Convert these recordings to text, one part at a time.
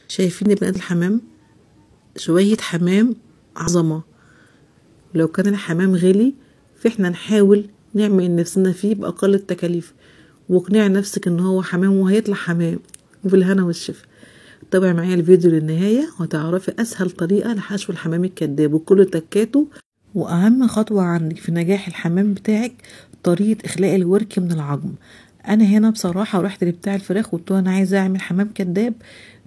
شايفين بنات الحمام؟ شوية حمام عظمة. لو كان الحمام غالي فاحنا نحاول نعمل نفسنا فيه بأقل التكاليف، واقنعي نفسك ان هو حمام وهيطلع حمام، وبالهنا والشفا. تابعي معايا الفيديو للنهاية وتعرفي اسهل طريقة لحشو الحمام الكداب وكل تكاته. واهم خطوة عندك في نجاح الحمام بتاعك طريقة اخلاء الورك من العظم. انا هنا بصراحة رحت لبتاع الفراخ وقلت له انا عايزة اعمل حمام كداب،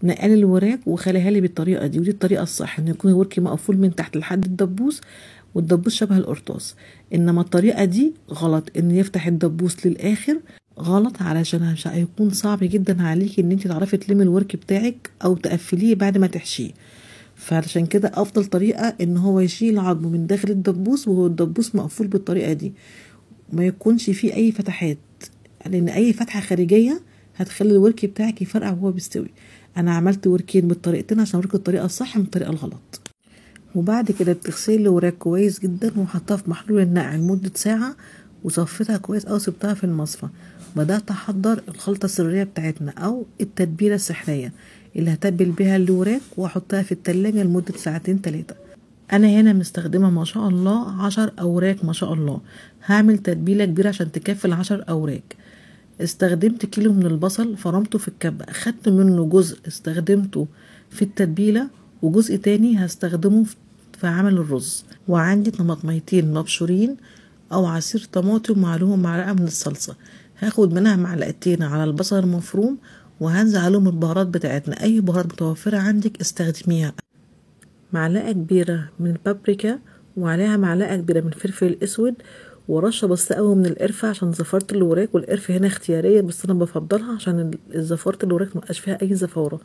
نقل الوراك وخليها لي بالطريقة دي، ودي الطريقة الصح، ان يكون الورك مقفول من تحت لحد الدبوس والدبوس شبه القرطاس. انما الطريقة دي غلط، ان يفتح الدبوس للاخر غلط، علشان هيكون صعب جدا عليكي ان انت تعرفي تلمي الورك بتاعك او تقفليه بعد ما تحشيه. فعلشان كده افضل طريقة ان هو يشيل عظمه من داخل الدبوس وهو الدبوس مقفول بالطريقة دي، ما يكونش فيه اي فتحات، لان اي فتحة خارجية هتخلي الورك بتاعك يفرقع وهو بيستوي. انا عملت وركين بالطريقتين عشان اوريكم الطريقة الصح من الطريقة الغلط. وبعد كده بتغسلي الوراك كويس جدا وحطها في محلول النقع لمدة ساعة، وصفيتها كويس أو سبتها في المصفى. بدأت أحضر الخلطة السرية بتاعتنا أو التتبيلة السحرية اللي هتبل بيها الوراك وأحطها في التلاجة لمدة ساعتين 3. أنا هنا مستخدمة ما شاء الله 10 أوراق ما شاء الله، هعمل تتبيلة كبيرة عشان تكفي 10 أوراق. استخدمت كيلو من البصل فرمته في الكبة، أخدت منه جزء استخدمته في التتبيلة وجزء تاني هستخدمه في عمل الرز. وعندي طماطميتين مبشورين او عصير طماطم وعليهم معلقة من الصلصة، هاخد منها معلقتين على البصل المفروم وهنزل عليهم البهارات بتاعتنا، اي بهارات متوفرة عندك استخدميها. معلقة كبيرة من البابريكا وعليها معلقة كبيرة من الفلفل الاسود ورشة بس قوي من القرفة عشان زفارة الوراك، والقرفة هنا اختيارية بس انا بفضلها عشان زفارة الوراك مبقاش فيها اي زفارة.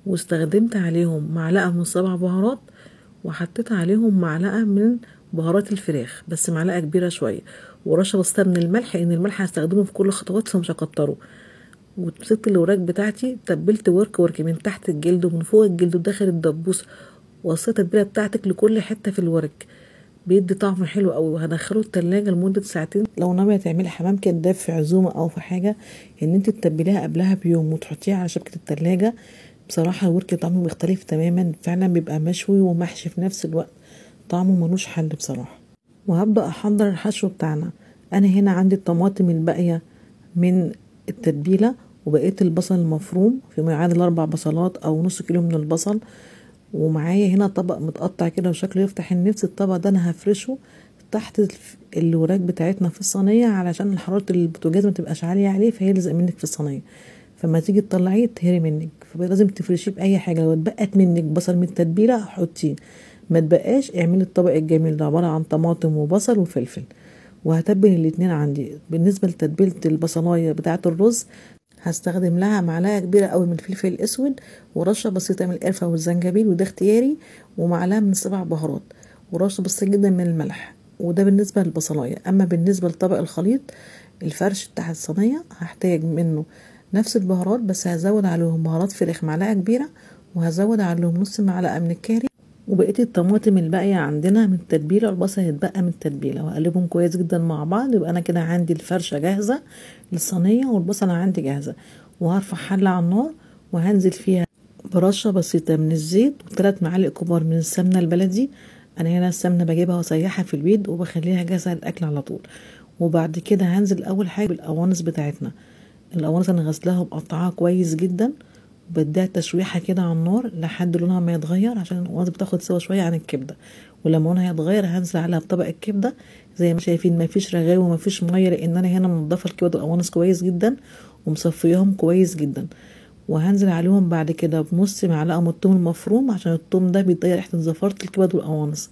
واستخدمت عليهم معلقة من 7 بهارات، وحطيت عليهم معلقة من بهارات الفراخ بس معلقة كبيرة شوية، ورشة بسيطة من الملح، لان الملح هستخدمه في كل الخطوات فمش هكتره. ومسكت الوراك بتاعتي تبلت ورك من تحت الجلد ومن فوق الجلد وداخل الدبوس، وصيت التتبيلة بتاعتك لكل حتة في الورك، بيدي طعم حلو قوي. وهدخله التلاجة لمدة ساعتين. لو ناوية تعملي حمام كداب في عزومة او في حاجة، ان انت تتبليها قبلها بيوم وتحطيها على شبكة التلاجة، بصراحة الورك طعمه بيختلف تماما، فعلا بيبقى مشوي ومحشي في نفس الوقت، طعمه ملوش حل بصراحة. وهبدأ احضر الحشو بتاعنا. انا هنا عندي الطماطم الباقية من التتبيلة وبقيت البصل المفروم في معادل 4 بصلات او نص كيلو من البصل، ومعايا هنا طبق متقطع كده وشكله يفتح النفس. الطبق ده انا هفرشه تحت الوراك بتاعتنا في الصينية علشان حرارة البوتاجاز ما تبقاش عالية عليه فيلزق منك في الصينية، فما تيجي تطلعيه تهري منك، فلازم تفرشيه باي حاجه. لو اتبقت منك بصل من التتبيله حطيه، ما تبقاش اعملي الطبق الجميل ده عباره عن طماطم وبصل وفلفل. وهتبل الاتنين عندي. بالنسبه لتتبيله البصلايه بتاعه الرز هستخدم لها معلقه كبيره قوي من الفلفل الاسود ورشه بسيطه من القرفه والزنجبيل وده اختياري، ومعلقه من 7 بهارات ورشه بسيطه جدا من الملح، وده بالنسبه للبصلايه. اما بالنسبه لطبق الخليط الفرش بتاع الصينيه هحتاج منه نفس البهارات بس هزود عليهم بهارات فراخ معلقة كبيرة، وهزود عليهم نص معلقة من الكاري، وبقيت الطماطم الباقية عندنا من التتبيلة والبصل يتبقى من التتبيلة، وأقلبهم كويس جدا مع بعض. يبقى أنا كده عندي الفرشة جاهزة للصينية والبصلة عندي جاهزة. وهرفع حلة على النار وهنزل فيها برشة بسيطة من الزيت و3 معالق كبار من السمنة البلدي. أنا هنا السمنة بجيبها وأسيحها في البيت وبخليها جاهزة للأكل على طول. وبعد كده هنزل أول حاجة بالقوانص بتاعتنا. القوانص انا غسلاها ومقطعاها كويس جدا، وبديها تشويحه كده على النار لحد لونها ما يتغير عشان القوانص بتاخد سوا شويه عن الكبده. ولما لونها يتغير هنزل عليها بطبق الكبده زي ما شايفين، مفيش رغاوي ومفيش ميه، لان انا هنا منضفه الكبده والقوانص كويس جدا ومصفياهم كويس جدا. وهنزل عليهم بعد كده بنص معلقه من الثوم المفروم عشان الثوم ده بيضيع ريحه زفاره الكبد والقوانص،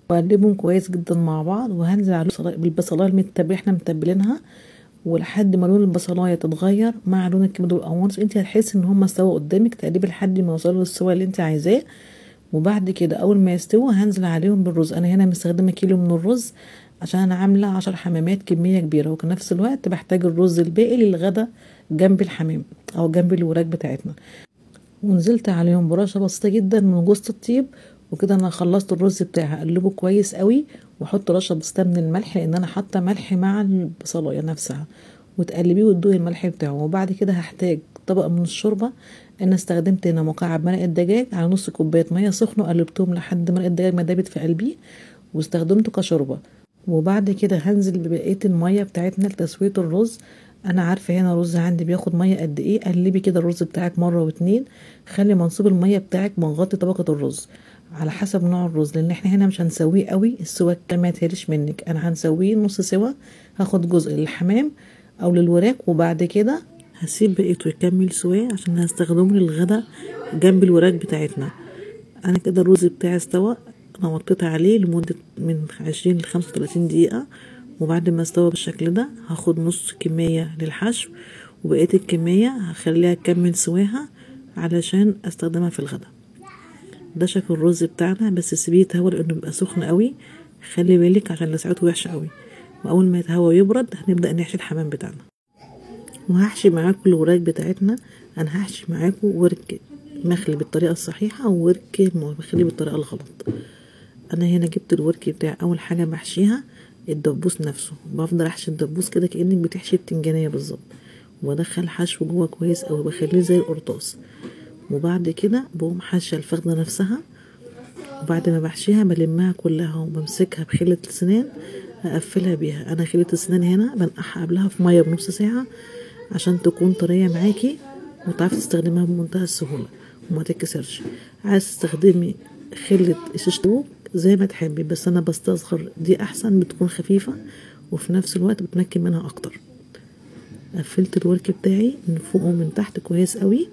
واقلبهم كويس جدا مع بعض. وهنزل عليهم بالبصلايه المتبله احنا متبلينها، ولحد ما لون البصلايه تتغير مع لون الكبد والقوانص. انت هتحسي ان هم استووا قدامك تقريبا لحد ما يوصلوا للسوا اللي انت عايزاه. وبعد كده اول ما يستووا هنزل عليهم بالرز. انا هنا مستخدمه كيلو من الرز عشان انا عامله 10 حمامات كميه كبيره، وفي نفس الوقت بحتاج الرز الباقي للغدا جنب الحمام او جنب الوراك بتاعتنا. ونزلت عليهم برشه بسيطه جدا من جوز الطيب. وكده انا خلصت الرز بتاعي، هقلبه كويس قوي واحط رشه بسيطه من الملح لان انا حاطه ملح مع البصلايه نفسها، وتقلبيه وتدوقي الملح بتاعه. وبعد كده هحتاج طبق من الشوربه. انا استخدمت هنا مكعب مرق الدجاج على نص كوبايه ميه سخنه، وقلبتهم لحد مرق الدجاج ما دابت في قلبي واستخدمته كشوربه. وبعد كده هنزل ببقيه الميه بتاعتنا لتسويه الرز. انا عارفه هنا الرز عندي بياخد ميه قد ايه. قلبي كده الرز بتاعك مره واتنين، خلي منسوب الميه بتاعك مغطي طبقه الرز على حسب نوع الرز، لان احنا هنا مش هنسويه قوي السوا ما يتهرش منك. انا هنسويه نص سوا، هاخد جزء للحمام او للوراك، وبعد كده هسيب بقيته يكمل سواه عشان هستخدمه للغدا جنب الوراك بتاعتنا. انا كده الرز بتاعي استوى، انا وطيت عليه لمدة من 20 ل 35 دقيقة. وبعد ما استوى بالشكل ده هاخد نص كمية للحشو، وبقية الكمية هخليها تكمل سواها علشان استخدمها في الغدا. ده شكل الرز بتاعنا، بس سيبيه يتهوى لانه بيبقى سخن قوي، خلي بالك عشان لسعته وحشة قوي. واول ما يتهوى ويبرد هنبدأ نحشي الحمام بتاعنا. وهحشي معاكم الوراك بتاعتنا. انا هحشي معاكم ورك مخلي بالطريقة الصحيحة وورك مخلي بالطريقة الغلط. انا هنا جبت الورك بتاعي، اول حاجة بحشيها الدبوس نفسه، بفضل احشي الدبوس كده كأنك بتحشي التنجانية بالظبط، وادخل حشو جوه كويس اوي بخليه زي القرطاس. وبعد كده بقوم حاشة الفخدة نفسها، وبعد ما بحشيها بلمها كلها وبمسكها بخلة السنان اقفلها بيها. انا خلة السنان هنا بنقعها قبلها في مية بنص ساعة عشان تكون طرية معاكي وتعرفي تستخدمها بمنتهى السهولة وما تتكسرش. عايز تستخدمي خلة شيش طاووق زي ما تحبي، بس انا بستصغر دي احسن، بتكون خفيفة وفي نفس الوقت بتمكن منها اكتر. قفلت الورك بتاعي من فوق ومن تحت كويس قوي،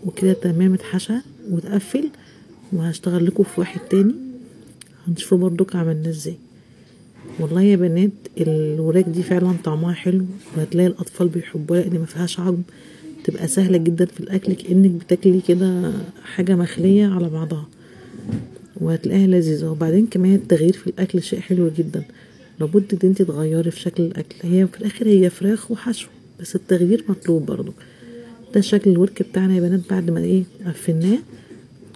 وكده تمام اتحشى واتقفل. وهشتغل لكم في واحد تاني هنشوفه برضك عملناه ازاي. والله يا بنات الوراك دي فعلا طعمها حلو، وهتلاقي الاطفال بيحبوها لان ما فيهاش عظم، تبقى سهله جدا في الاكل كانك بتاكلي كده حاجه مخليه على بعضها، وهتلاقيها لذيذه. وبعدين كمان التغيير في الاكل شيء حلو جدا، لابد ان انت تغيري في شكل الاكل. هي في الاخر هي فراخ وحشو، بس التغيير مطلوب برضو. ده شكل الورك بتاعنا يا بنات بعد ما قفلناه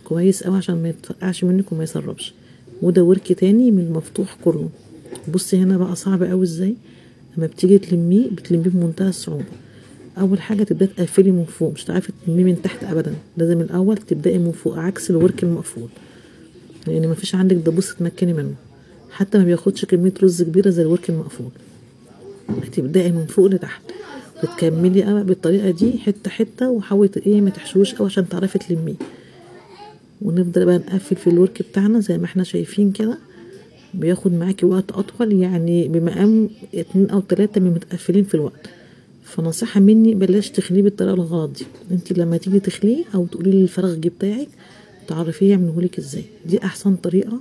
كويس قوي عشان ما يتفقعش منك وما يسربش. وده ورك تاني من المفتوح كله. بصي هنا بقى صعب قوي ازاي لما بتيجي تلميه، بتلميه بمنتهى الصعوبه. اول حاجه تبداي تقفلي من فوق، مش هتعرفي تلميه من تحت ابدا، لازم الاول تبداي من فوق عكس الورك المقفول، لان مفيش عندك دبوس تمكني منه، حتى ما بياخدش كميه رز كبيره زي الورك المقفول. هتبداي من فوق لتحت وتكملي بقى بالطريقه دي حته حته، وحاولي ما تحشوش قوي عشان تعرفي تلميه. ونفضل بقى نقفل في الورك بتاعنا زي ما احنا شايفين كده، بياخد معاكي وقت اطول، يعني بمقام 2 أو 3 من متقفلين في الوقت. فنصيحة مني بلاش تخليه بالطريقة الغلط دي. انت لما تيجي تخليه او تقولي للفراخ بتاعك تعرفيه يعملهولك ازاي، دي احسن طريقة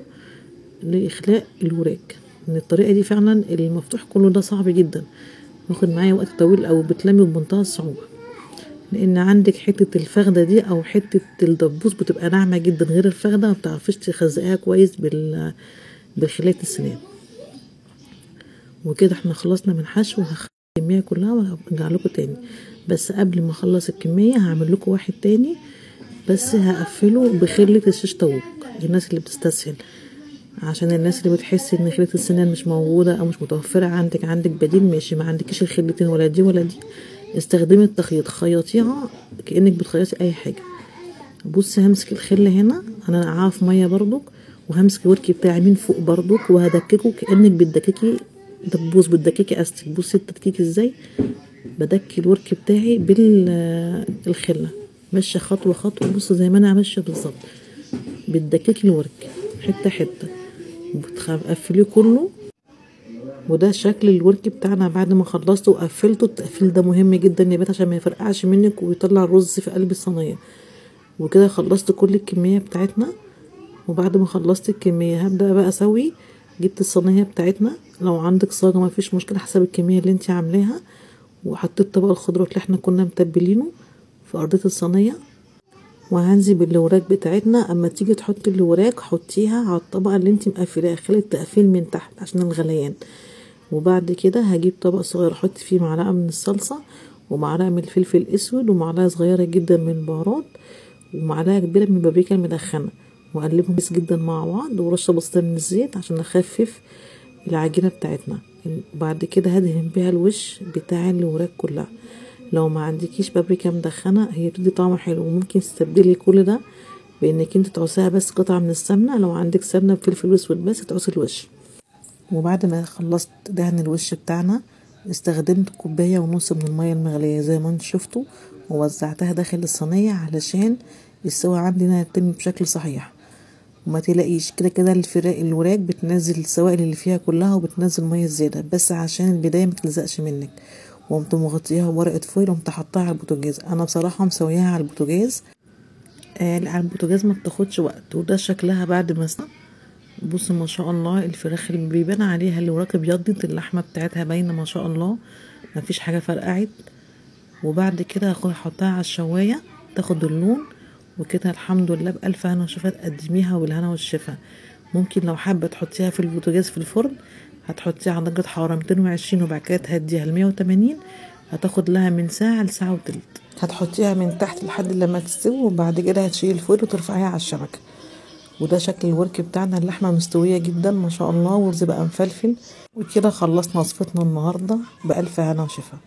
لاخلاء الوراك. ان الطريقة دي فعلا المفتوح كله ده صعب جدا، واخد معايا وقت طويل او بتلمي بمنتهى الصعوبة، لان عندك حتة الفخدة دي او حتة الدبوس بتبقى ناعمة جدا، غير الفخدة ما بتعرفيش تخزقيها كويس بالخلية السنان. وكده احنا خلصنا من حشو، وهخلي الكمية كلها وهرجع لكم تاني. بس قبل ما اخلص الكمية هعمل لكم واحد تاني، بس هقفله بخلة الشيش طاووق. الناس اللي بتستسهل، عشان الناس اللي بتحس ان خلة السنان مش موجودة او مش متوفرة عندك بديل ماشي، ما عندكيش الخلتين ولا دي ولا دي، استخدمي التخيط، خيطيها كأنك بتخيطي اي حاجة. بصي همسك الخلة هنا انا نقعها في مية برضك، وهمسك الورك بتاعي من فوق برضك وهدككه كأنك بتدككي دبوس، بتدككي استك. بصي التدكيك ازاي، بدكي الورك بتاعي بالخلة ماشية خطوة خطوة. بصي زي ما انا ماشية بالظبط، بتدككي الورك حتة حتة بتقفليه كله. وده شكل الورك بتاعنا بعد ما خلصته وقفلته. التقفيل ده مهم جدا يا بنات عشان ما يفرقعش منك ويطلع الرز في قلب الصينية. وكده خلصت كل الكمية بتاعتنا. وبعد ما خلصت الكمية هبدأ بقى اسوي. جبت الصينية بتاعتنا، لو عندك صاجة ما فيش مشكلة حسب الكمية اللي انت عاملاها، وحطيت طبق الخضروات اللي احنا كنا متبلينه في ارضية الصينية. وهنزل بالوراك بتاعتنا. اما تيجي تحطي الوراك حطيها على الطبقة اللي انت مقفلاها، خلي التقفيل من تحت عشان الغليان. وبعد كده هجيب طبق صغير احط فيه معلقة من الصلصة، ومعلقة من الفلفل الاسود، ومعلقة صغيرة جدا من البهارات، ومعلقة كبيرة من البابريكا المدخنة، واقلبهم كويس جدا مع بعض، ورشه بسيطه من الزيت عشان اخفف العجينه بتاعتنا. بعد كده هدهن بيها الوش بتاع الوراك كلها. لو ما عندكيش بابريكا مدخنه هي بتدي طعم حلو، وممكن تستبدلي كل ده بانك انت تعصيها بس قطعه من السمنه. لو عندك سمنه بفلفل اسود بس تعصي الوش. وبعد ما خلصت دهن الوش بتاعنا استخدمت 1.5 كوباية من المية المغلية زي ما انتوا شفتوا، ووزعتها داخل الصينية علشان السوا عندنا يتم بشكل صحيح. وما تلاقيش كده كده الوراك بتنزل السوائل اللي فيها كلها وبتنزل ميه زياده، بس عشان البدايه ما تلزقش منك. وقمت مغطياها بورقه فويل وقمت حطاها على البوتاجاز. انا بصراحه مسوياها على البوتاجاز. على البوتاجاز ما بتاخدش وقت. وده شكلها بعد ما بصوا ما شاء الله الفراخ اللي بيبان عليها الوراك ابيضت، اللحمه بتاعتها باينه ما شاء الله، ما فيش حاجه فرقعت. وبعد كده احطها على الشوايه تاخد اللون. وكده الحمد لله بألف هنا وشفا. تقدميها بالهنا والشفا. ممكن لو حابه تحطيها في البوتاجاز في الفرن هتحطيها على درجه حراره 220 وبعد كده تهديها ل 180. هتاخد لها من ساعه لساعه وتلت. هتحطيها من تحت لحد لما تستوي، وبعد كده هتشيلي الفويل وترفعيها على الشبكه. وده شكل الورك بتاعنا. اللحمه مستويه جدا ما شاء الله، والرز بقى مفلفل. وكده خلصنا وصفتنا النهارده بألف هنا وشفا.